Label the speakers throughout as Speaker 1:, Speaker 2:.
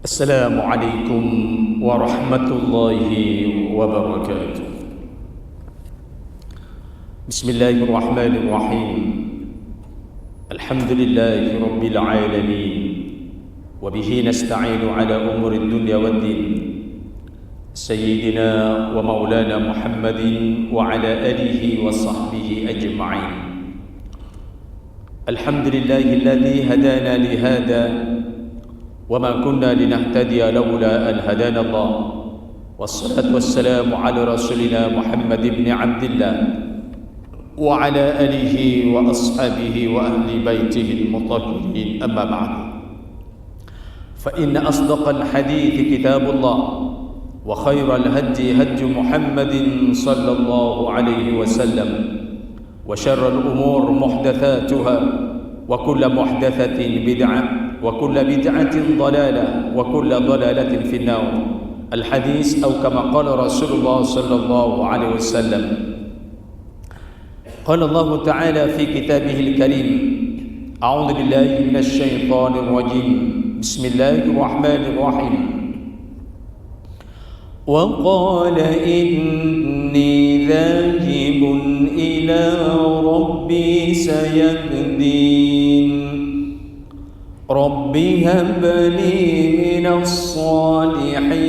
Speaker 1: السلام عليكم ورحمة الله وبركاته. بسم الله الرحمن الرحيم. الحمد لله رب العالمين، وبه نستعين على أمور الدنيا والدين. سيدنا ومولانا محمد وعلى آله وصحبه أجمعين. الحمد لله الذي هدانا لهذا، وما كنا لنهتدي لولا أن هدانا الله. والصلاة والسلام على رسولنا محمد بن عبد الله وعلى آله وأصحابه وأهل بيته المطهرين، أما بعد، فإن أصدق الحديث كتاب الله، وخير الهدي هدي محمد صلى الله عليه وسلم، وشر الأمور محدثاتها، وكل محدثة بدعة، وكل بدعة ضلالة، وكل ضلالة في النار. الحديث أو كما قال رسول الله صلى الله عليه وسلم. قال الله تعالى في كتابه الكريم: أعوذ بالله من الشيطان الرجيم، بسم الله الرحمن الرحيم. وقال إني ذاهب إلى ربي سيهدين، رب هب لي من الصالحين.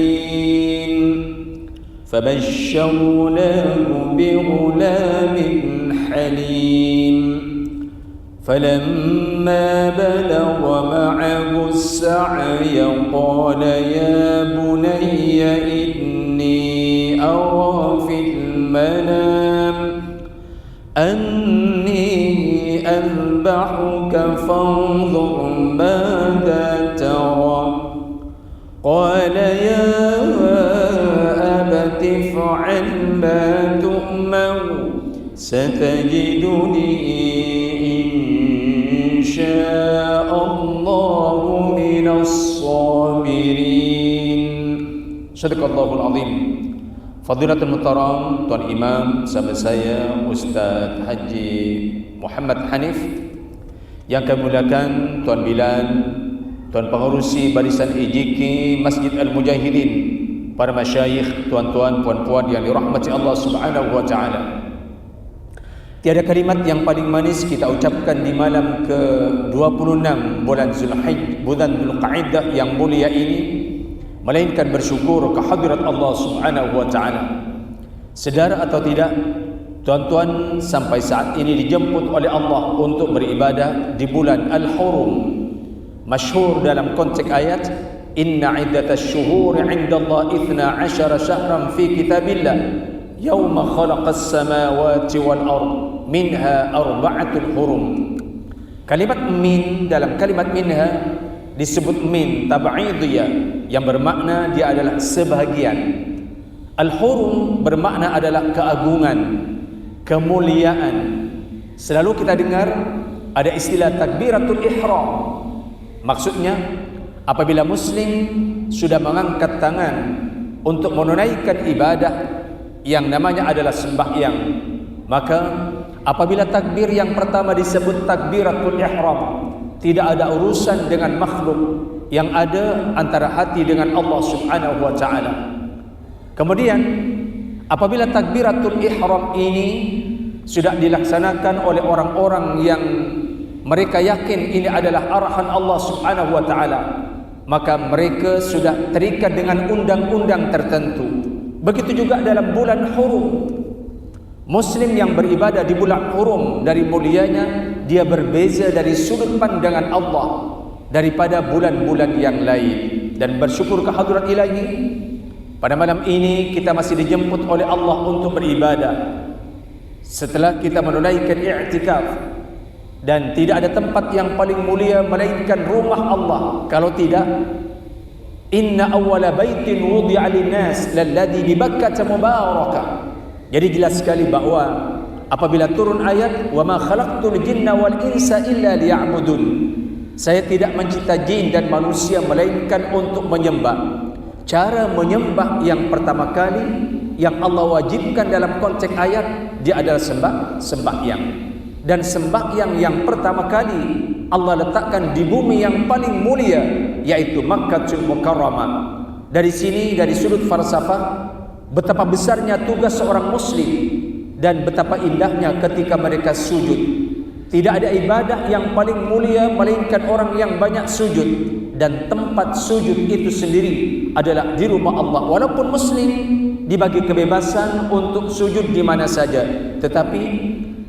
Speaker 1: فبشرناه بغلام حليم. فلما بلغ معه السعي قال يا بني إني أرى في المنام أني أذبحك فانظر ماذا ترى. قال يا أبت افعل ما تؤمر، ستجدني إن شاء الله من الصابرين. Sadaqallahul Azim. Fadilatul Muhtaram Tuan Imam, sahabat saya Ustaz Haji Muhammad Hanif, yang kami muliakan Tuan Bilal, Tuan Pengerusi Barisan EJK Masjid Al-Mujahidin, para masyayikh, tuan-tuan, puan-puan yang dirahmati Allah Subhanahu wa taala. Tiada kalimat yang paling manis kita ucapkan di malam ke-26 bulan Zulhijjah, bulan Dzulqa'dah yang mulia ini, melainkan bersyukur kehadirat Allah Subhanahu wa taala. Sedar atau tidak, tuan-tuan, sampai saat ini dijemput oleh Allah untuk beribadah di bulan Al-Hurum, masyhur dalam konteks ayat inna iddatash syuhuri 'indallahi 12 syahran fi kitabillah yauma khalaqas samawati wal ard minha arba'atul hurum. Kalimat min, dalam kalimat minha disebut min tab'idiyah yang bermakna dia adalah sebahagian. Al-hurum bermakna adalah keagungan, kemuliaan. Selalu kita dengar ada istilah takbiratul ihram. Maksudnya apabila muslim sudah mengangkat tangan untuk menunaikan ibadah yang namanya adalah sembahyang, maka apabila takbir yang pertama disebut takbiratul ihram, tidak ada urusan dengan makhluk, yang ada antara hati dengan Allah Subhanahu wa taala. Kemudian apabila takbiratul ihram ini sudah dilaksanakan oleh orang-orang yang mereka yakin ini adalah arahan Allah Subhanahu wa taala, maka mereka sudah terikat dengan undang-undang tertentu. Begitu juga dalam bulan Hurum. Muslim yang beribadah di bulan Hurum, dari mulianya dia berbeza dari sudut pandangan Allah daripada bulan-bulan yang lain. Dan bersyukur kehadirat ilahi, pada malam ini kita masih dijemput oleh Allah untuk beribadah setelah kita menunaikan i'tikaf. Dan tidak ada tempat yang paling mulia melainkan rumah Allah. Kalau tidak, inna awwala baitin wudi'a lin-nas lalladzi bi Bakkah mubarakah. Jadi jelas sekali bahwa apabila turun ayat wa ma khalaqtul jinna wal insa illa liya'budun, saya tidak mencipta jin dan manusia melainkan untuk menyembah. Cara menyembah yang pertama kali yang Allah wajibkan dalam konteks ayat, dia adalah sembahyang. Dan sembahyang yang pertama kali Allah letakkan di bumi yang paling mulia yaitu Makkatul Mukarramah. Dari sini, dari sudut falsafah, betapa besarnya tugas seorang muslim dan betapa indahnya ketika mereka sujud. Tidak ada ibadah yang paling mulia melainkan orang yang banyak sujud, dan tempat sujud itu sendiri adalah di rumah Allah. Walaupun muslim dibagi kebebasan untuk sujud di mana saja, tetapi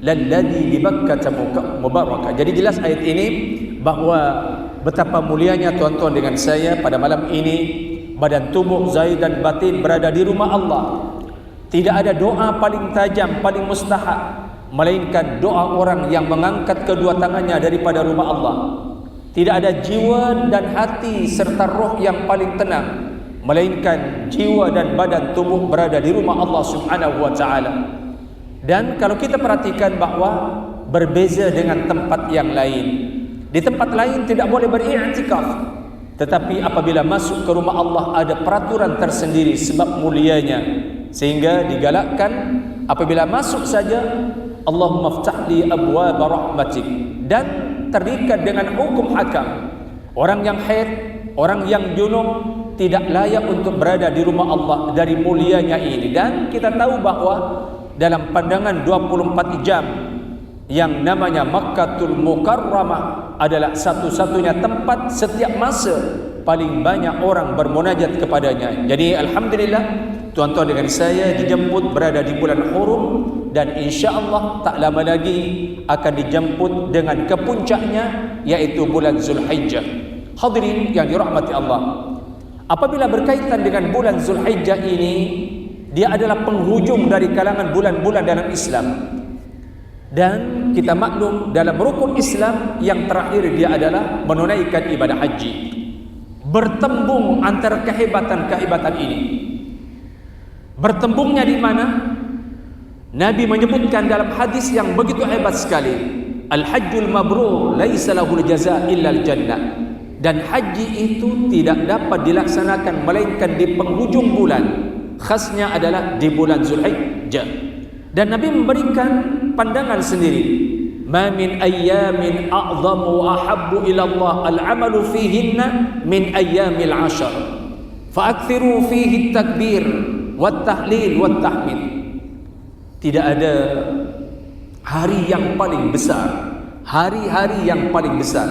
Speaker 1: lalladzi bi Makkah mubarakah. Jadi jelas ayat ini bahwa betapa mulianya tuan-tuan dengan saya pada malam ini, badan tubuh zahir dan batin berada di rumah Allah. Tidak ada doa paling tajam, paling mustahak, melainkan doa orang yang mengangkat kedua tangannya daripada rumah Allah. Tidak ada jiwa dan hati serta roh yang paling tenang, melainkan jiwa dan badan tubuh berada di rumah Allah Subhanahu wa ta'ala. Dan kalau kita perhatikan bahwa berbeza dengan tempat yang lain, di tempat lain tidak boleh beriktikaf, tetapi apabila masuk ke rumah Allah ada peraturan tersendiri sebab mulianya, sehingga digalakkan apabila masuk saja Allahumma ftahli abwaab rahmatik, dan terikat dengan hukum hakam. Orang yang haid, orang yang junub tidak layak untuk berada di rumah Allah dari mulianya ini. Dan kita tahu bahwa dalam pandangan 24 jam yang namanya Makkatul Mukarramah adalah satu-satunya tempat setiap masa paling banyak orang bermunajat kepadanya. Jadi alhamdulillah tuan-tuan dengan saya dijemput berada di bulan Hurum, dan insya-Allah tak lama lagi akan dijemput dengan kepuncaknya, yaitu bulan Zulhijjah. Hadirin yang dirahmati Allah, apabila berkaitan dengan bulan Zulhijjah ini, dia adalah penghujung dari kalangan bulan-bulan dalam Islam. Dan kita maklum dalam rukun Islam yang terakhir dia adalah menunaikan ibadah haji. Bertembung antara kehebatan-kehebatan ini. Bertembungnya di mana? Nabi menyebutkan dalam hadis yang begitu hebat sekali, Al-hajjul mabrur laisa lahul jazaa illa al-jannah. Dan haji itu tidak dapat dilaksanakan melainkan di penghujung bulan. Khasnya adalah di bulan Zulhijjah. Dan Nabi memberikan pandangan sendiri, ma min ayyamin a'zamu wa ahabbu ila Allah al-amalu fihinna min ayyamil 'ashar fa'akthiru fihi at-takbir wat-tahlil wat-tahmid. Tidak ada hari yang paling besar, hari-hari yang paling besar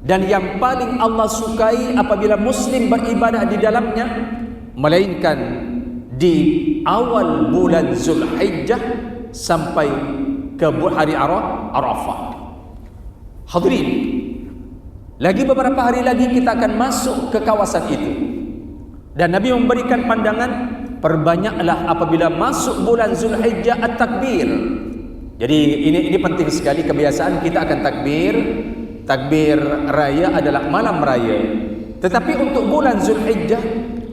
Speaker 1: dan yang paling Allah sukai apabila muslim beribadah di dalamnya, melainkan di awal bulan Zulhijjah sampai ke hari Arafah. Hadirin, lagi beberapa hari lagi kita akan masuk ke kawasan itu. Dan Nabi memberikan pandangan, perbanyaklah apabila masuk bulan Zulhijjah at-takbir. Jadi ini penting sekali, kebiasaan kita akan takbir. Takbir raya adalah malam raya. Tetapi untuk bulan Zulhijjah,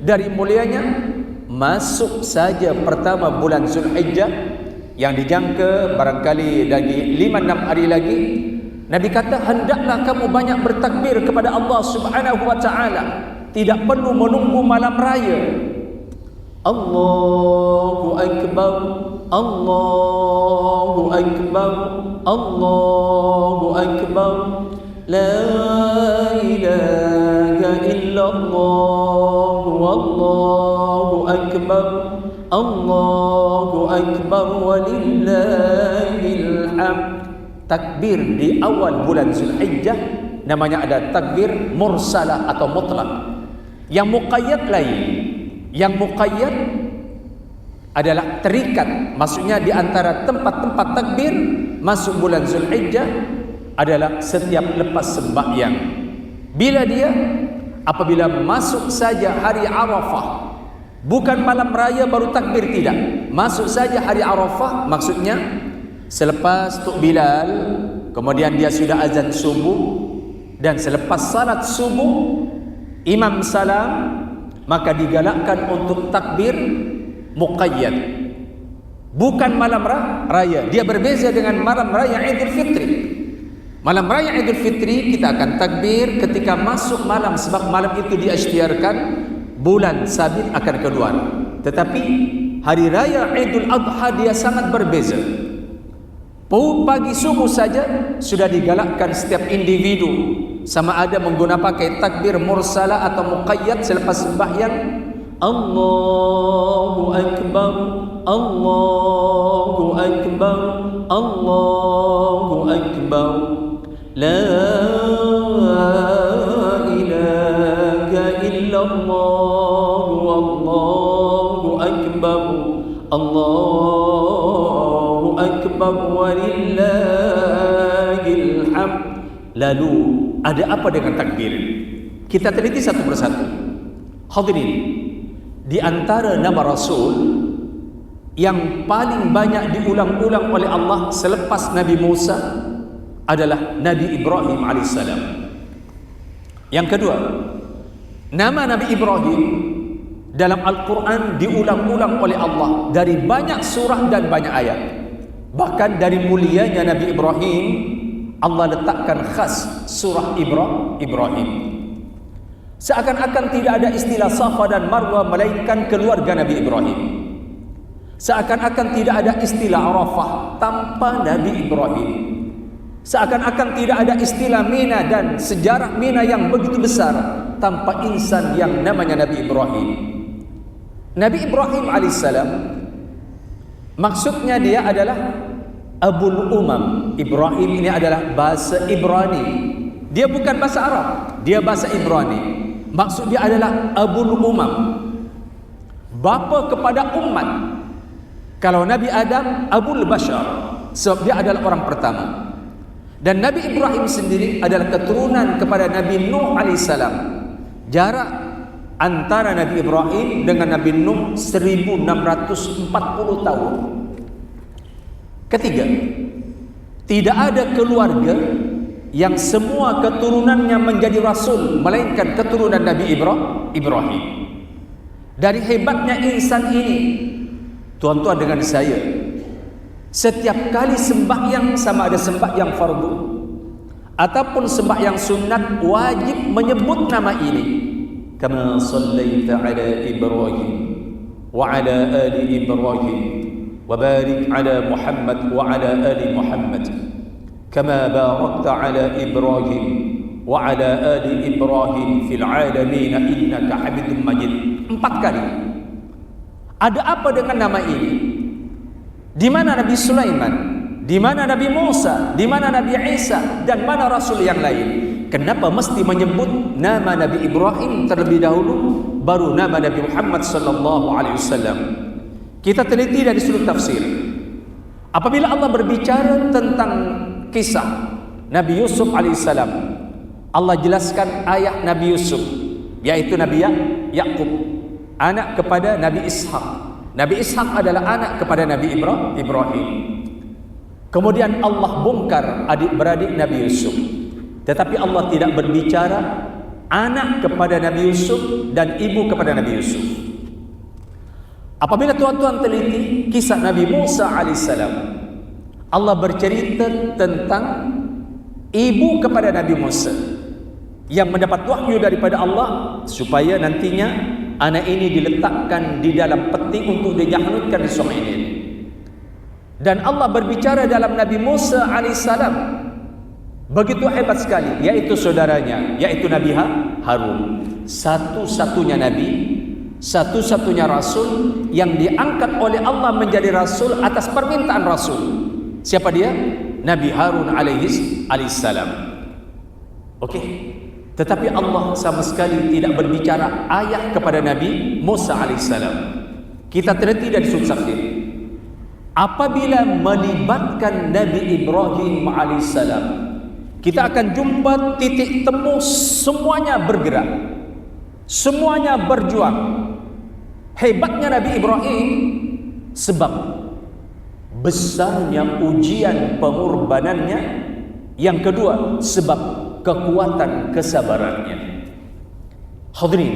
Speaker 1: dari mulianya masuk saja pertama bulan Zulhijjah yang dijangka barangkali lagi 5-6 hari lagi, Nabi kata hendaklah kamu banyak bertakbir kepada Allah Subhanahu wa ta'ala, tidak perlu menunggu malam raya. Allahu akbar, Allahu akbar, Allahu akbar, la ilaha illallah, wallahu akbar, Allahu akbar, walillahil hamd. Takbir di awal bulan Zulhijjah namanya ada takbir mursalah atau mutlak. Yang muqayyad lain. Yang muqayyad adalah terikat, maksudnya di antara tempat-tempat takbir masuk bulan Zulhijjah adalah setiap lepas sembahyang. Bila dia? Apabila masuk saja hari Arafah, bukan malam raya baru takbir, tidak. Masuk saja hari Arafah, maksudnya selepas Tuk Bilal, kemudian dia sudah azan subuh, dan selepas salat subuh imam salam, maka digalakkan untuk takbir muqayyad, bukan malam raya. Dia berbeza dengan malam raya Idul Fitri. Malam raya Idul Fitri kita akan takbir ketika masuk malam, sebab malam itu diisytiharkan bulan sabit akan keluar. Tetapi hari raya Idul Adha dia sangat berbeza. Pagi subuh saja sudah digalakkan setiap individu, sama ada menggunakan pakai takbir mursala atau muqayyad selepas sembahyang. Allahu Akbar, Allahu Akbar, Allahu Akbar, La ilaha illallah, Allahu Akbar, Allahu Akbar, walillahil hamd. Lalu ada apa dengan takbir? Kita teliti satu persatu. Hadirin, di antara nama Rasul yang paling banyak diulang-ulang oleh Allah selepas Nabi Musa adalah Nabi Ibrahim alaihissalam. Yang kedua, nama Nabi Ibrahim dalam Al-Quran diulang-ulang oleh Allah dari banyak surah dan banyak ayat. Bahkan dari mulianya Nabi Ibrahim, Allah letakkan khas surah Ibrahim. Seakan-akan tidak ada istilah Safa dan Marwah melainkan keluarga Nabi Ibrahim. Seakan-akan tidak ada istilah Arafah tanpa Nabi Ibrahim. Seakan-akan tidak ada istilah Mina dan sejarah Mina yang begitu besar tanpa insan yang namanya Nabi Ibrahim. Nabi Ibrahim alaihissalam, maksudnya dia adalah Abul Umam. Ibrahim ini adalah bahasa Ibrani. Dia bukan bahasa Arab, dia bahasa Ibrani. Maksud dia adalah Abul Umam, bapa kepada umat. Kalau Nabi Adam, Abul Bashar, sebab dia adalah orang pertama. Dan Nabi Ibrahim sendiri adalah keturunan kepada Nabi Nuh alaihissalam. Jarak antara Nabi Ibrahim dengan Nabi Nuh 1640 tahun. Ketiga, tidak ada keluarga yang semua keturunannya menjadi rasul melainkan keturunan Nabi Ibrahim. Dari hebatnya insan ini, tuan-tuan dengan saya, setiap kali sembahyang, sama ada sembahyang fardu ataupun sembahyang sunat, wajib menyebut nama ini. Kama sallaita ala Ibrahim wa ala ali Ibrahim wa barik ala Muhammad wa ala ali Muhammad kama barakta ala Ibrahim wa ala ali Ibrahim fil alamin innaka Hamidum Majid. 4 kali. Ada apa dengan nama ini? Di mana Nabi Sulaiman? Di mana Nabi Musa? Di mana Nabi Isa? Dan mana Rasul yang lain? Kenapa mesti menyebut nama Nabi Ibrahim terlebih dahulu, baru nama Nabi Muhammad sallallahu alaihi wasallam? Kita teliti dari sudut tafsir. Apabila Allah berbicara tentang kisah Nabi Yusuf alaihissalam, Allah jelaskan ayah Nabi Yusuf, yaitu Nabi Yakub, anak kepada Nabi Ishak. Nabi Ishak adalah anak kepada Nabi Ibrahim. Kemudian Allah bongkar adik-beradik Nabi Yusuf, tetapi Allah tidak berbicara anak kepada Nabi Yusuf dan ibu kepada Nabi Yusuf. Apabila tuan-tuan teliti kisah Nabi Musa alaihissalam, Allah bercerita tentang ibu kepada Nabi Musa yang mendapat wahyu daripada Allah supaya nantinya anak ini diletakkan di dalam peti untuk dijahannamkan di sungai Nil. Dan Allah berbicara dalam Nabi Musa alaihissalam begitu hebat sekali, yaitu saudaranya, yaitu Nabi Harun, satu-satunya nabi, satu-satunya rasul yang diangkat oleh Allah menjadi rasul atas permintaan rasul. Siapa dia? Nabi Harun alaihissalam. Okey. Tetapi Allah sama sekali tidak berbicara ayah kepada Nabi Musa alaihissalam. Kita teliti dari sudut tafsir. Apabila melibatkan Nabi Ibrahim alaihissalam, kita akan jumpa titik temu semuanya bergerak, semuanya berjuang. Hebatnya Nabi Ibrahim sebab besarnya ujian pengorbanannya. Yang kedua, sebab kekuatan kesabarannya. Hadirin,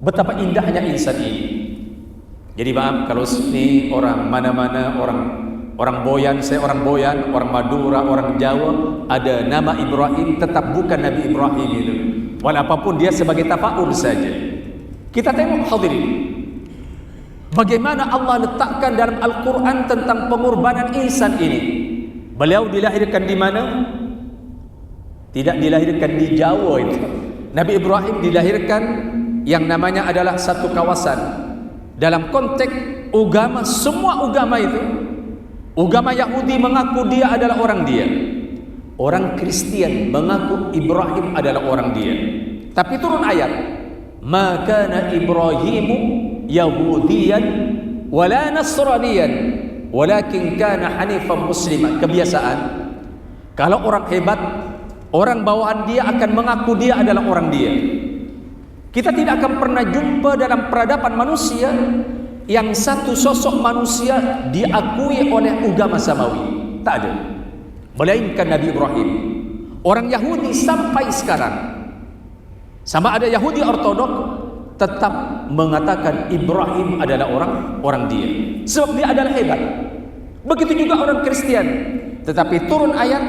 Speaker 1: betapa indahnya insan ini. Jadi maaf kalau ini orang mana-mana, orang Boyan, saya orang Boyan, orang Madura, orang Jawa, ada nama Ibrahim, tetap bukan Nabi Ibrahim itu. Walaupun dia sebagai tafaul saja. Kita tengok hadirin, bagaimana Allah letakkan dalam Al-Quran tentang pengorbanan insan ini. Beliau dilahirkan di mana? Tidak dilahirkan di Jawa itu. Nabi Ibrahim dilahirkan yang namanya adalah satu kawasan. Dalam konteks agama, semua agama itu, agama Yahudi mengaku dia adalah orang dia. Orang Kristen mengaku Ibrahim adalah orang dia. Tapi turun ayat, "Ma kana Ibrahimu Yahudiyan wala Nasraniyan, walakin kana hanifan musliman." Kebiasaan, kalau orang hebat, orang bawaan dia akan mengaku dia adalah orang dia. Kita tidak akan pernah jumpa dalam peradaban manusia yang satu sosok manusia diakui oleh agama samawi. Tak ada. Melainkan Nabi Ibrahim. Orang Yahudi sampai sekarang, sama ada Yahudi Ortodok, tetap mengatakan Ibrahim adalah orang dia. Sebab dia adalah hebat. Begitu juga orang Kristen. Tetapi turun ayat,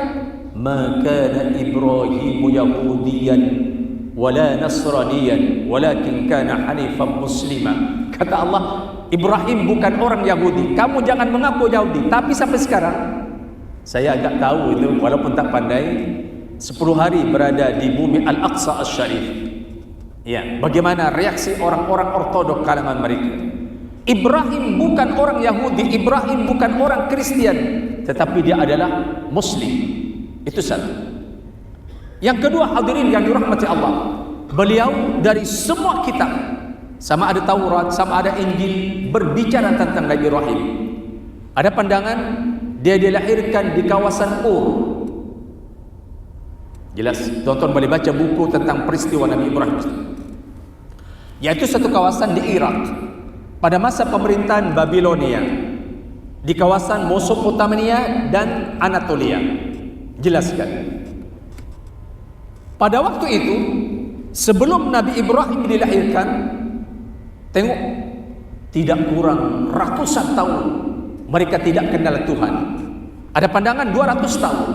Speaker 1: "Maka Ibrahim Yahudiyan wala Nasraniyan, walakin kana hanifan muslima." Kata Allah, Ibrahim bukan orang Yahudi. Kamu jangan mengaku Yahudi. Tapi sampai sekarang saya agak tahu itu, walaupun tak pandai. 10 hari berada di bumi Al-Aqsa Asy-Syarif. Ya, bagaimana reaksi orang-orang Ortodok kalangan mereka? Ibrahim bukan orang Yahudi, Ibrahim bukan orang Kristen, tetapi dia adalah Muslim. Itu satu. Yang kedua, hadirin yang dirahmati Allah, beliau dari semua kitab, sama ada Taurat, sama ada Injil, berbicara tentang Nabi Ibrahim. Ada pandangan dia dilahirkan di kawasan Ur. Jelas, tuan-tuan boleh baca buku tentang peristiwa Nabi Ibrahim, yaitu satu kawasan di Irak pada masa pemerintahan Babilonia, di kawasan Mesopotamia dan Anatolia. Jelaskan, pada waktu itu sebelum Nabi Ibrahim dilahirkan, tengok, tidak kurang ratusan tahun mereka tidak kenal Tuhan. Ada pandangan 200 tahun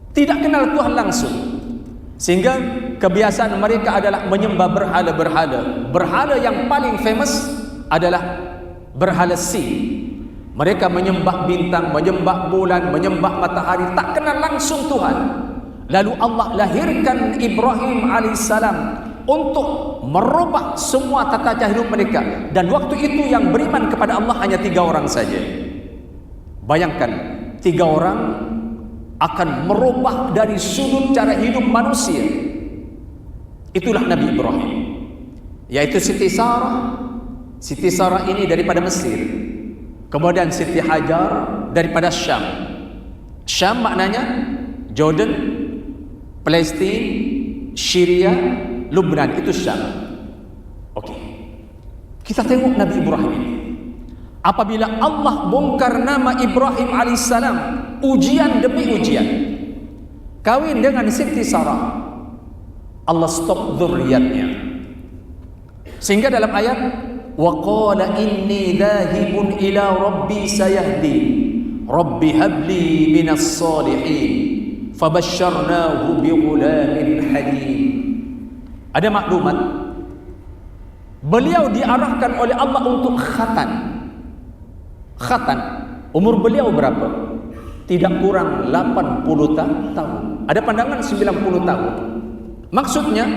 Speaker 1: tidak kenal Tuhan langsung, sehingga kebiasaan mereka adalah menyembah berhala-berhala. Berhala yang paling famous adalah berhala Si. Mereka menyembah bintang, menyembah bulan, menyembah matahari, tak kenal langsung Tuhan. Lalu Allah lahirkan Ibrahim alaihissalam untuk merubah semua tata cara hidup mereka. Dan waktu itu yang beriman kepada Allah hanya 3 orang saja. Bayangkan, 3 orang akan merubah dari sudut cara hidup manusia. Itulah Nabi Ibrahim, yaitu Siti Sarah. Siti Sarah ini daripada Mesir, kemudian Siti Hajar daripada Syam. Syam maknanya Jordan, Palestin, Syria, Lubnan, itu Syam. Okey. Kita tengok Nabi Ibrahim ini. Apabila Allah bongkar nama Ibrahim alaihissalam, ujian demi ujian, kawin dengan Siti Sarah, Allah stop dzurriyyatnya. Sehingga dalam ayat, wa qala inni dhahibun ila rabbi sayahdi rabbi habli minas salihin fabasyarnahu bighulamin halim. Ada maklumat, beliau diarahkan oleh Allah untuk khatan. Umur beliau berapa? Tidak kurang 80 tahun. Ada pandangan 90 tahun. Maksudnya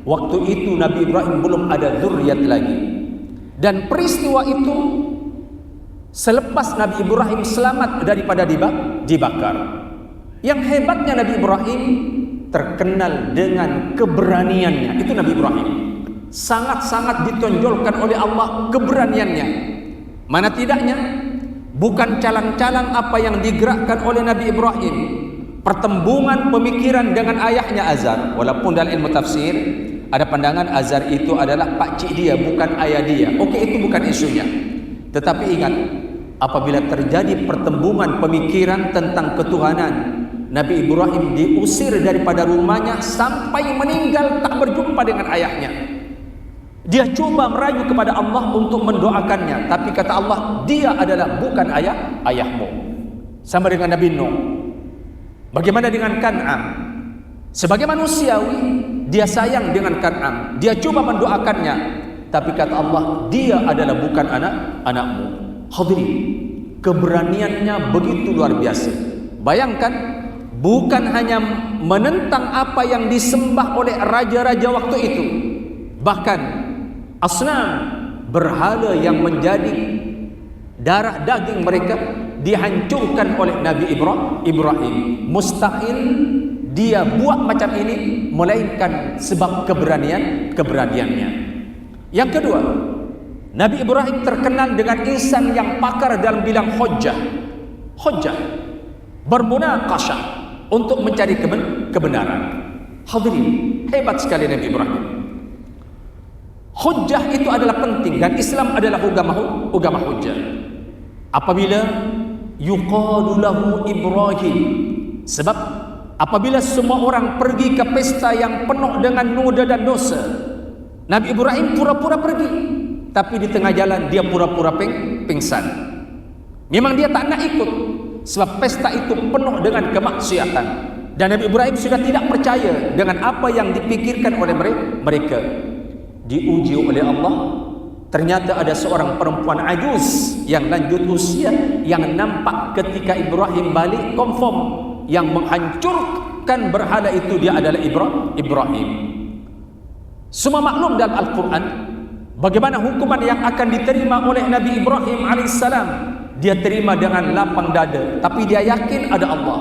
Speaker 1: waktu itu Nabi Ibrahim belum ada zuriat lagi. Dan peristiwa itu selepas Nabi Ibrahim selamat daripada dibakar. Yang hebatnya Nabi Ibrahim terkenal dengan keberaniannya. Itu Nabi Ibrahim sangat-sangat ditonjolkan oleh Allah keberaniannya. Mana tidaknya, bukan calang-calang apa yang digerakkan oleh Nabi Ibrahim. Pertembungan pemikiran dengan ayahnya Azar. Walaupun dalam ilmu tafsir ada pandangan Azar itu adalah pakcik dia, bukan ayah dia. Okey, itu bukan isunya. Tetapi ingat, apabila terjadi pertembungan pemikiran tentang ketuhanan, Nabi Ibrahim diusir daripada rumahnya sampai meninggal tak berjumpa dengan ayahnya. Dia coba merayu kepada Allah untuk mendoakannya, tapi kata Allah, dia adalah bukan ayahmu. Sama dengan Nabi Nuh. Bagaimana dengan Kan'an? Sebagai manusiawi, dia sayang dengan Kan'an. Dia coba mendoakannya, tapi kata Allah, dia adalah bukan anakmu. Hadirin, keberaniannya begitu luar biasa. Bayangkan, bukan hanya menentang apa yang disembah oleh raja-raja waktu itu, bahkan asnam, berhala yang menjadi darah daging mereka dihancurkan oleh Nabi Ibrahim. Mustahil dia buat macam ini melainkan sebab keberaniannya. Yang kedua, Nabi Ibrahim terkenal dengan insan yang pakar dalam bidang hujjah, bermunaqashah untuk mencari kebenaran. Hadirin, hebat sekali Nabi Ibrahim. Hujjah itu adalah penting dan Islam adalah agama hujjah. Apabila yuqalu lahu Ibrahim, sebab apabila semua orang pergi ke pesta yang penuh dengan noda dan dosa, Nabi Ibrahim pura-pura pergi, tapi di tengah jalan dia pura-pura pingsan. Memang dia tak nak ikut, sebab pesta itu penuh dengan kemaksiatan, dan Nabi Ibrahim sudah tidak percaya dengan apa yang dipikirkan oleh mereka. Diuji oleh Allah, ternyata ada seorang perempuan ajuz yang lanjut usia yang nampak ketika Ibrahim balik confirm yang menghancurkan berhala itu dia adalah Ibrahim. Semua maklum dalam Al-Quran bagaimana hukuman yang akan diterima oleh Nabi Ibrahim alaihissalam. Dia terima dengan lapang dada, tapi dia yakin ada Allah.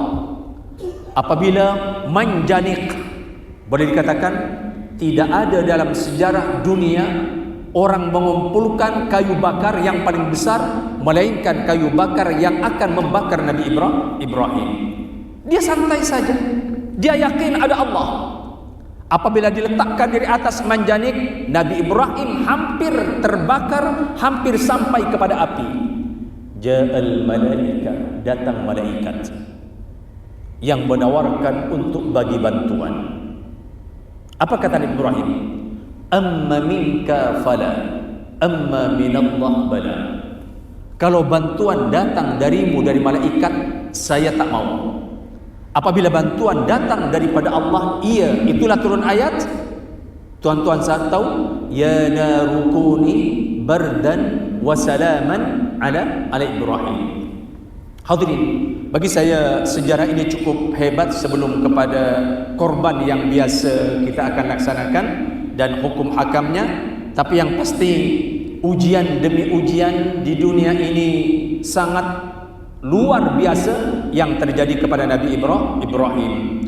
Speaker 1: Apabila manjanik, boleh dikatakan tidak ada dalam sejarah dunia orang mengumpulkan kayu bakar yang paling besar melainkan kayu bakar yang akan membakar Nabi Ibrahim. Dia santai saja, dia yakin ada Allah. Apabila diletakkan dari atas manjanik, Nabi Ibrahim hampir terbakar, hampir sampai kepada api. Ja'al malaika, datang malaikat yang menawarkan untuk bagi bantuan. Apa kata Nabi Ibrahim? Amma minka fala, amma minallah bala. Kalau bantuan datang darimu dari malaikat, saya tak mau. Apabila bantuan datang daripada Allah, iya. Itulah turun ayat. Tuan-tuan saya tahu, ya narukuni bardan wa salaman ala Ibrahim. Hadirin, bagi saya sejarah ini cukup hebat sebelum kepada korban yang biasa kita akan laksanakan dan hukum hakamnya. Tapi yang pasti ujian demi ujian di dunia ini sangat luar biasa yang terjadi kepada Nabi Ibrahim.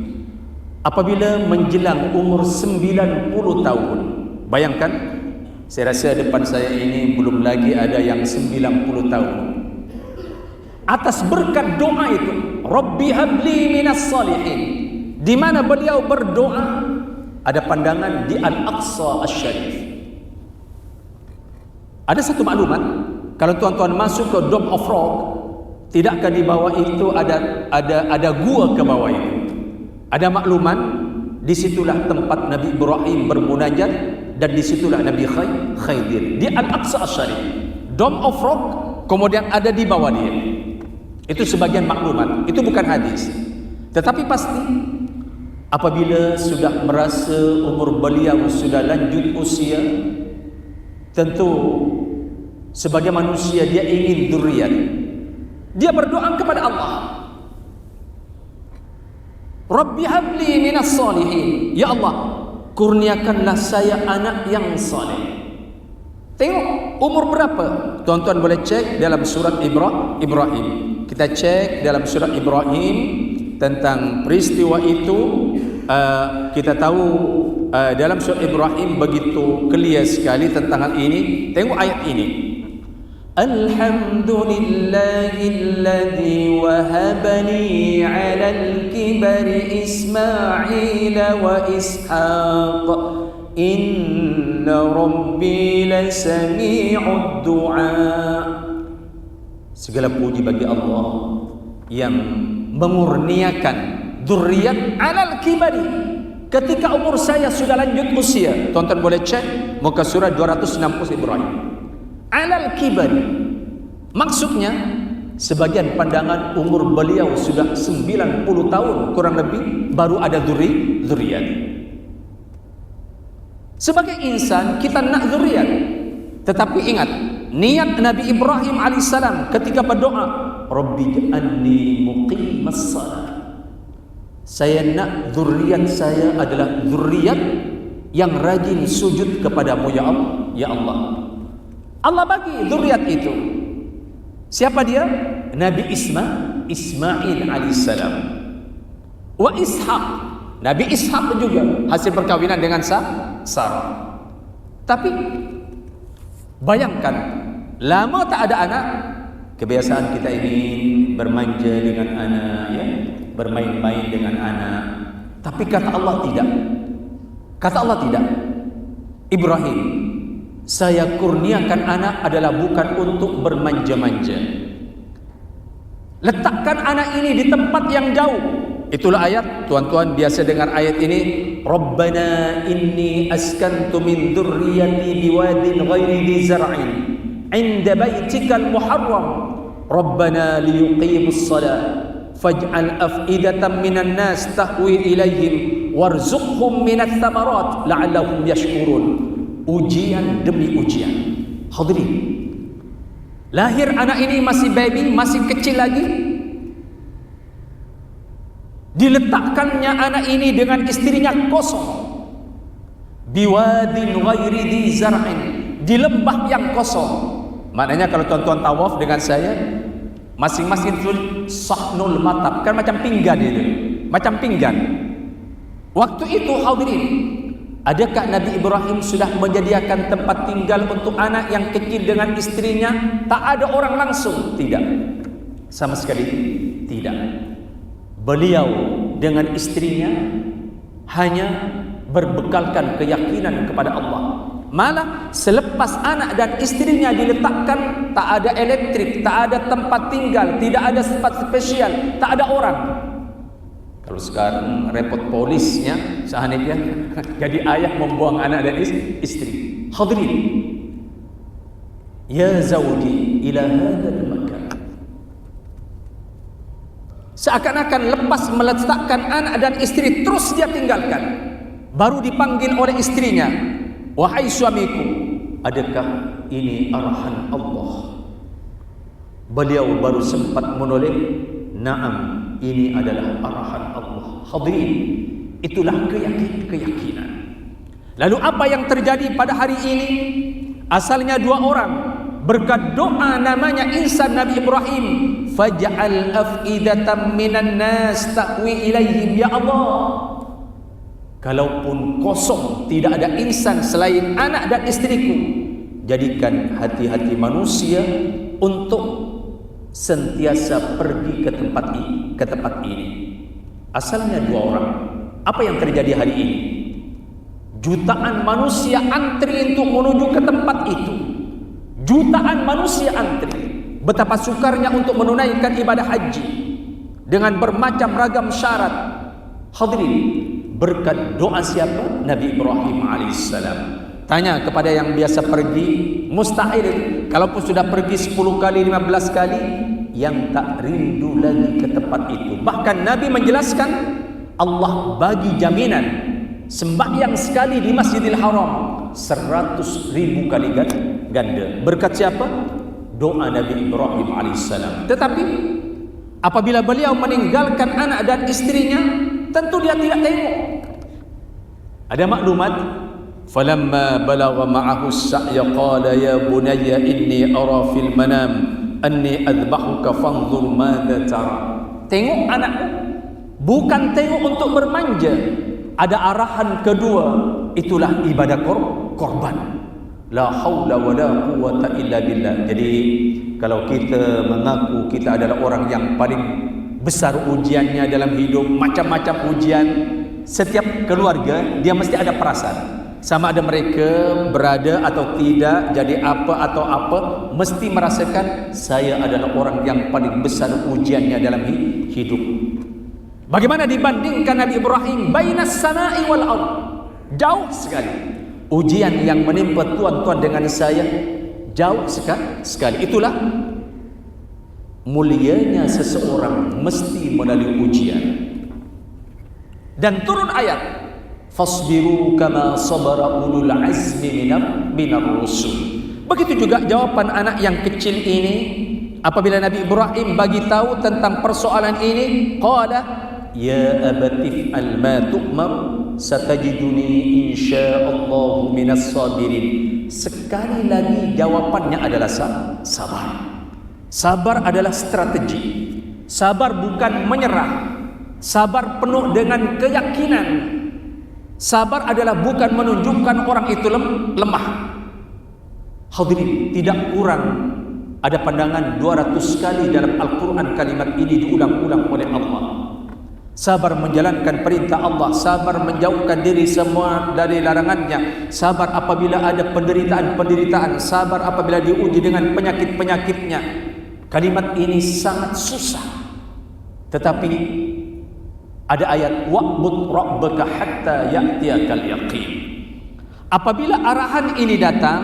Speaker 1: Apabila menjelang umur 90 tahun, bayangkan, saya rasa depan saya ini belum lagi ada yang 90 tahun. Atas berkat doa itu, Rabbi habli minas salihin, di mana beliau berdoa, ada pandangan di Al-Aqsa Asy-Syarif. Ada satu maklumat, kalau tuan-tuan masuk ke Dome of Rock, tidakkah di bawah itu ada gua ke bawah itu? Ada makluman, disitulah tempat Nabi Ibrahim bermunajat dan disitulah Nabi Khidir di Al-Aqsa Asy-Syarif. Dome of Rock kemudian ada di bawah dia. Itu sebagian maklumat, itu bukan hadis. Tetapi pasti apabila sudah merasa umur beliau sudah lanjut usia, tentu sebagai manusia dia ingin dzurriyyah. Dia berdoa kepada Allah, Rabbi habli minas salihin, ya Allah, kurniakanlah saya anak yang saleh. Tengok umur berapa? Tuan-tuan boleh cek dalam surat Ibrahim. Kita cek dalam surat Ibrahim tentang peristiwa itu. Kita tahu dalam surat Ibrahim begitu clear sekali tentang hal ini. Tengok ayat ini. Alhamdulillahilladzi wahabani 'alal kibari Ismail wa Ishaq. Inna rabbi lasami'ud du'a. Segala puji bagi Allah yang mengurniakan dzurriyyat alal kibari ketika umur saya sudah lanjut usia. Tuan-tuan boleh cek muka surat 260 Ibrahim. Alal kibari, maksudnya sebagian pandangan umur beliau sudah 90 tahun kurang lebih baru ada dzurriyyat. Sebagai insan kita nak dzurriyyat, tetapi ingat niat Nabi Ibrahim alaihissalam ketika berdoa, Rabbi ja'alni muqimas salat. Saya nak zuriat saya adalah zuriat yang rajin sujud kepadamu ya Allah. Ya Allah. Allah bagi zuriat itu. Siapa dia? Nabi Ismail alaihissalam. Wa Ishaq. Nabi Ishaq juga hasil perkawinan dengan Sarah. Tapi bayangkan, lama tak ada anak, kebiasaan kita ingin bermanja dengan anak, ya, bermain-main dengan anak. Tapi kata Allah tidak. Kata Allah tidak. Ibrahim, saya kurniakan anak adalah bukan untuk bermanja-manja. Letakkan anak ini di tempat yang jauh. Itulah ayat, tuan-tuan biasa dengar ayat ini, Rabbana inni askantu min dzurriyyati biwadin ghairi dzi zar'in 'inda baitikal muharram Rabbana liyuqimus shalah faj'al af'idatan minan nas tahwi ilaihim warzuqhum minats thamarat la'allahum yashkurun. Ujian demi ujian. Hadirin, lahir anak ini masih baby, masih kecil lagi. Diletakkannya anak ini dengan istrinya kosong. Biwadin ghairi dzi zar'in, di lembah yang kosong. Maknanya kalau tuan-tuan tawaf dengan saya, masing-masing itu sahnul matab, kan macam pinggan itu, macam pinggan. Waktu itu hadirin, adakah Nabi Ibrahim sudah menyediakan tempat tinggal untuk anak yang kecil dengan istrinya? Tak ada orang langsung, tidak, sama sekali tidak. Beliau dengan istrinya hanya berbekalkan keyakinan kepada Allah. Malah selepas anak dan istrinya diletakkan, tak ada elektrik, tak ada tempat tinggal, tidak ada tempat spesial, tak ada orang. Kalau sekarang repot polisnya, sehanifnya jadi ayah membuang anak dan istri. Hadirin, ya zawji ila hadzal makan. Seakan-akan lepas meletakkan anak dan istri, terus dia tinggalkan. Baru dipanggil oleh istrinya, wahai suamiku, adakah ini arahan Allah? Beliau baru sempat menoleh, naam, ini adalah arahan Allah. Hadirin, itulah keyakinan. Lalu apa yang terjadi pada hari ini? Asalnya dua orang, berkat doa namanya insan Nabi Ibrahim, faj'al af'idatan minan nas ta'wi ilaihim, ya Allah, kalaupun kosong, tidak ada insan selain anak dan istriku, jadikan hati-hati manusia untuk sentiasa pergi ke tempat ini. Asalnya dua orang. Apa yang terjadi hari ini? Jutaan manusia antri untuk menuju ke tempat itu. Jutaan manusia antri. Betapa sukarnya untuk menunaikan ibadah haji dengan bermacam ragam syarat. Hadirin, berkat doa siapa? Nabi Ibrahim alaihissalam. Tanya kepada yang biasa pergi, mustahil. Kalaupun sudah pergi 10 kali, 15 kali, yang tak rindu lagi ke tempat itu. Bahkan Nabi menjelaskan, Allah bagi jaminan sembahyang sekali di Masjidil Haram 100.000 kali ganda. Berkat siapa? Doa Nabi Ibrahim alaihissalam. Tetapi apabila beliau meninggalkan anak dan istrinya, tentu dia tidak tengok. Ada maklumat, falamma balagha ma'ahu as-sa'ya qala ya bunayya inni ara fil manam anni adbahuka fanzur madza tara. Tengok anakku, bukan tengok untuk bermanja. Ada arahan kedua, itulah ibadah korban. La haula wala quwwata illa billah. Jadi kalau kita mengaku kita adalah orang yang paling besar ujiannya dalam hidup, macam-macam ujian, setiap keluarga dia mesti ada perasaan. Sama ada mereka berada atau tidak, jadi apa atau apa, mesti merasakan saya adalah orang yang paling besar ujiannya dalam hidup. Bagaimana dibandingkan Nabi Ibrahim? Bainas sama'i wal ardh, jauh sekali. Ujian yang menimpa tuan-tuan dengan saya jauh sekali. Itulah mulianya seseorang mesti melalui ujian. Dan turun ayat, fasbiru kama sabara ulul azmi minar rusul. Begitu juga jawaban anak yang kecil ini apabila Nabi Ibrahim bagi tahu tentang persoalan ini, qala ya abati if'al ma tu'mar satajiduni insyaallah minas sabirin. Sekali lagi jawabannya adalah sabar. Sabar adalah strategi. Sabar bukan menyerah. Sabar penuh dengan keyakinan. Sabar adalah bukan menunjukkan orang itu lemah. Hadirin, tidak kurang ada pandangan 200 kali dalam Al-Quran kalimat ini diulang-ulang oleh Allah. Sabar menjalankan perintah Allah, sabar menjauhkan diri semua dari larangannya, sabar apabila ada penderitaan-penderitaan, sabar apabila diuji dengan penyakit-penyakitnya. Kalimat ini sangat susah, tetapi ada ayat wa'bud rabbaka hatta ya'tiyakal yaqin. Apabila arahan ini datang,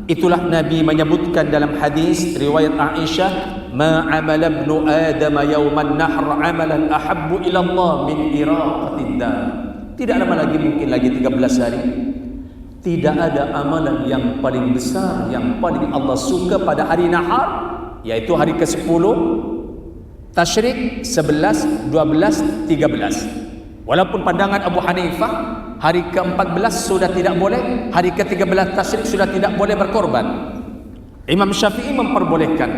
Speaker 1: itulah Nabi menyebutkan dalam hadis riwayat Aisyah, ma amala ibnu adam yawman nahr amalan ahabbu ila Allah min iraqatid dam. Tidak lama lagi, mungkin lagi 13 hari, tidak ada amalan yang paling besar, yang paling Allah suka pada hari nahar, yaitu hari ke-10 Tasyrik, 11, 12, 13. Walaupun pandangan Abu Hanifah hari ke-14 sudah tidak boleh, hari ke-13 Tasyrik sudah tidak boleh berkorban. Imam Syafi'i memperbolehkan.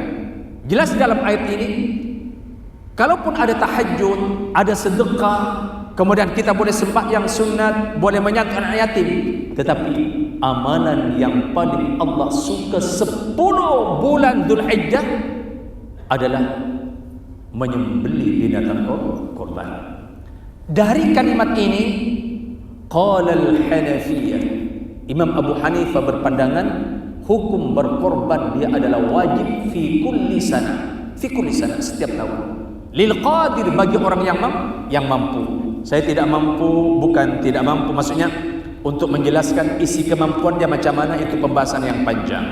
Speaker 1: Jelas dalam ayat ini, kalaupun ada tahajud, ada sedekah, kemudian kita boleh sembahyang sunat, boleh menyantuni anak yatim, tetapi amalan yang paling Allah suka 10 bulan Dzulhijjah adalah menyembelih binatang korban. Dari kalimat ini, qala al-Hanafiyah, Imam Abu Hanifah berpandangan hukum berkorban dia adalah wajib fi kulli sana, setiap tahun. Lil qadir, bagi orang yang mampu. Saya tidak mampu, bukan tidak mampu, maksudnya untuk menjelaskan isi kemampuannya macam mana, itu pembahasan yang panjang.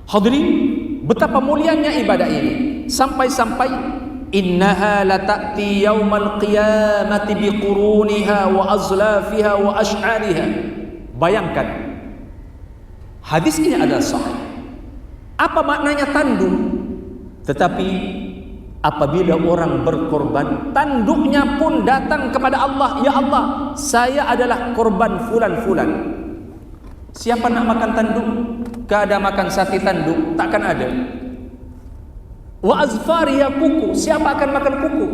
Speaker 1: Hadirin, betapa mulianya ibadah ini, sampai-sampai innaha lata'ti yaumal qiyamati biquruniha wa azlafiha wa ash'ariha. Bayangkan, hadis ini adalah sahih. Apa maknanya tanduk? Tetapi apabila orang berkorban, tanduknya pun datang kepada Allah. Ya Allah, saya adalah korban fulan-fulan. Siapa nak makan tanduk? Gak ada makan sate tanduk, takkan ada. Wa azfariya, kuku, siapa akan makan kuku?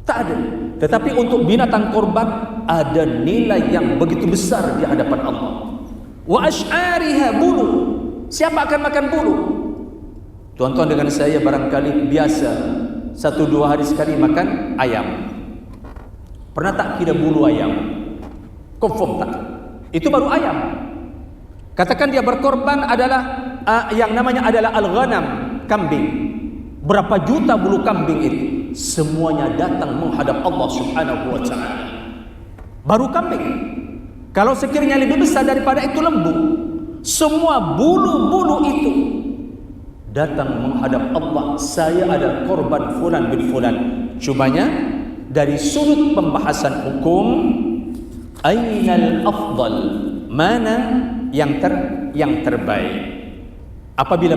Speaker 1: Tak ada. Tetapi untuk binatang korban ada nilai yang begitu besar di hadapan Allah. Wa ash'ariha, bulu, siapa akan makan bulu? Tuan-tuan dengan saya barangkali biasa 1-2 hari sekali makan ayam. Pernah tak kira bulu ayam? Confirm tak? Itu baru ayam. Katakan dia berkorban adalah yang namanya adalah al-ghanam, kambing. Berapa juta bulu kambing itu, semuanya datang menghadap Allah Subhanahu wa ta'ala. Baru kambing. Kalau sekiranya lebih besar daripada itu lembu, semua bulu-bulu itu datang menghadap Allah. Saya adalah korban fulan bin fulan. Cumanya dari sudut pembahasan hukum, ainal afdal, mana yang terbaik apabila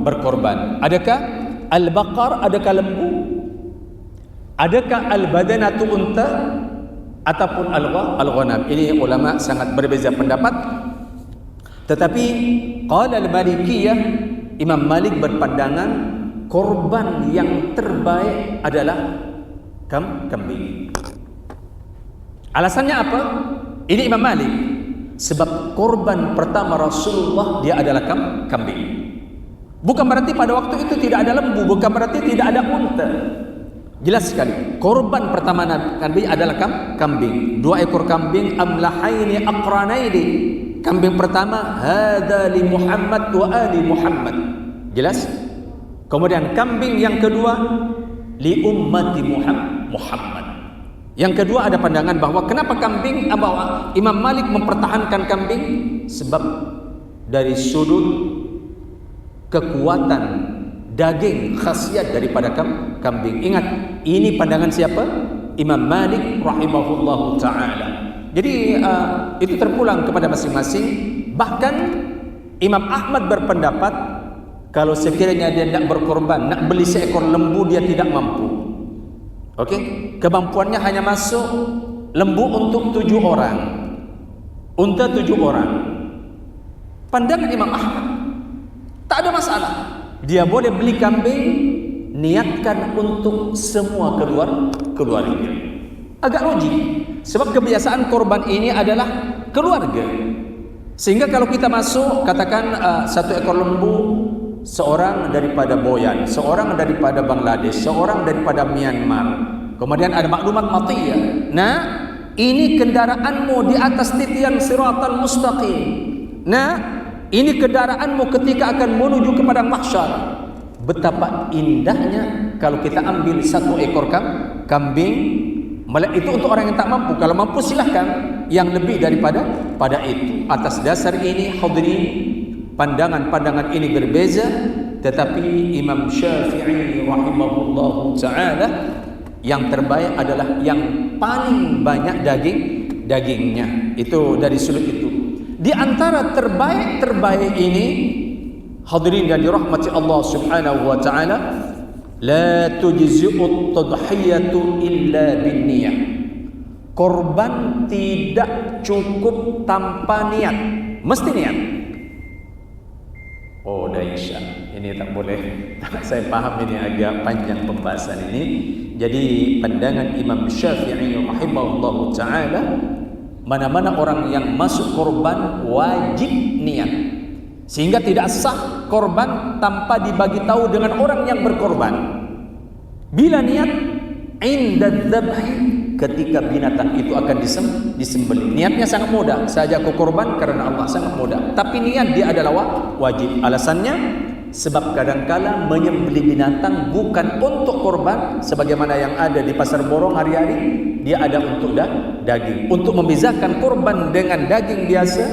Speaker 1: berkorban? Adakah al-baqar, adakah lembu, adakah al-badanatu unta, ataupun al-ghanam? Ini ulama sangat berbeza pendapat. Tetapi qala al-Malikiyah, Imam Malik berpandangan korban yang terbaik adalah kambing. Alasannya apa? Ini Imam Malik. Sebab korban pertama Rasulullah dia adalah kambing. Bukan berarti pada waktu itu tidak ada lembu, bukan berarti tidak ada unta. Jelas sekali, korban pertama Nabi adalah kambing. 2 ekor kambing, amlahaini aqranaini. Kambing pertama, hada li Muhammad wa ali Muhammad. Jelas? Kemudian kambing yang kedua, li ummati Muhammad. Yang kedua ada pandangan bahwa kenapa kambing, bahwa Imam Malik mempertahankan kambing sebab dari sudut kekuatan daging, khasiat daripada kambing. Ingat, ini pandangan siapa? Imam Malik rahimahullahu ta'ala. Jadi itu terpulang kepada masing-masing. Bahkan Imam Ahmad berpendapat kalau sekiranya dia nak berkorban, nak beli seekor lembu, dia tidak mampu. Okey, kemampuannya hanya masuk lembu untuk 7 orang, unta 7 orang. Pandangan Imam Ahmad, tak ada masalah. Dia boleh beli kambing, niatkan untuk semua keluarga. Agak logik, sebab kebiasaan korban ini adalah keluarga. Sehingga kalau kita masuk, katakan 1 ekor lembu, seorang daripada Boyan, seorang daripada Bangladesh, seorang daripada Myanmar. Kemudian ada maklumat matiyah. Nah, ini kendaraanmu di atas titian siratal mustaqim. Nah, ini kendaraanmu ketika akan menuju kepada mahsyar. Betapa indahnya kalau kita ambil 1 ekor kambing. Itu untuk orang yang tak mampu. Kalau mampu silahkan yang lebih daripada itu. Atas dasar ini hadirin, pandangan-pandangan ini berbeza, tetapi Imam Syafi'i rahimahullahu ta'ala yang terbaik adalah yang paling banyak dagingnya. Itu dari sudut itu. Di antara terbaik ini, hadirin yang dirahmati Allah Subhanahu wa ta'ala, la tujzi'ut tadhiyatu illa binniyah. Korban tidak cukup tanpa niat, mesti niat. Oh dahsyat, ini tak boleh. Saya paham ini agak panjang pembahasan ini. Jadi pandangan Imam Syafi'i rahimahullahu ta'ala, mana-mana orang yang masuk korban wajib niat. Sehingga tidak sah korban tanpa dibagi tahu dengan orang yang berkorban. Bila niat inda dzabhi, ketika binatang itu akan disembelih. Niatnya sangat mudah, saja aku korban karena Allah, sangat mudah. Tapi niat dia adalah wajib. Alasannya sebab kadangkala menyembelih binatang bukan untuk korban sebagaimana yang ada di pasar borong hari-hari, dia ada untuk daging. Untuk membezakan korban dengan daging biasa,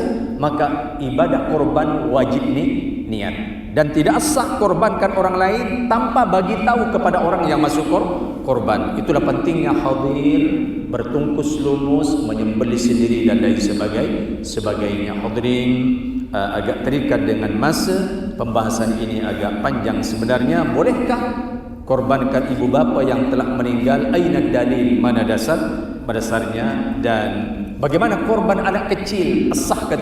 Speaker 1: maka ibadah korban wajib niat. Dan tidak sah korbankan orang lain tanpa bagi tahu kepada orang yang masuk korban. Itulah pentingnya hadir, bertungkus lumus, menyembelih sendiri dan lain sebagainya. Hadirin, agak terikat dengan masa, pembahasan ini agak panjang sebenarnya. Bolehkah korbankan ibu bapa yang telah meninggal? Aina dalil, mana dasarnya? Dan bagaimana korban anak kecil, sah ke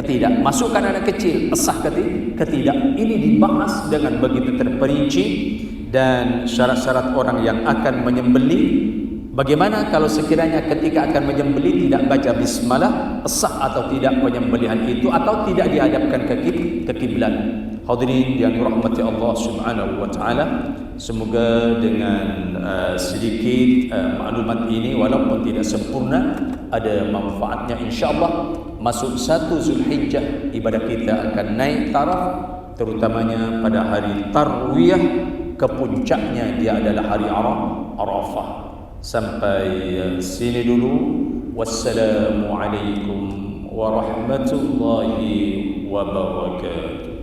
Speaker 1: tidak? Masukkan anak kecil, sah ke tidak? Ini dibahas dengan begitu terperinci. Dan syarat-syarat orang yang akan menyembelih, bagaimana kalau sekiranya ketika akan menyembelih tidak baca bismillah, sah atau tidak penyembelihan itu, atau tidak dihadapkan ke kiblat? Hadirin yang dirahmati Allah Subhanahu wa ta'ala, semoga dengan sedikit maklumat ini, walaupun tidak sempurna, ada manfaatnya insyaAllah. Masuk 1 Zulhijjah, ibadah kita akan naik taraf, terutamanya pada hari Tarwiyah. Kepuncaknya dia adalah hari Arafah. Sampai sini dulu. Wassalamualaikum warahmatullahi wabarakatuh.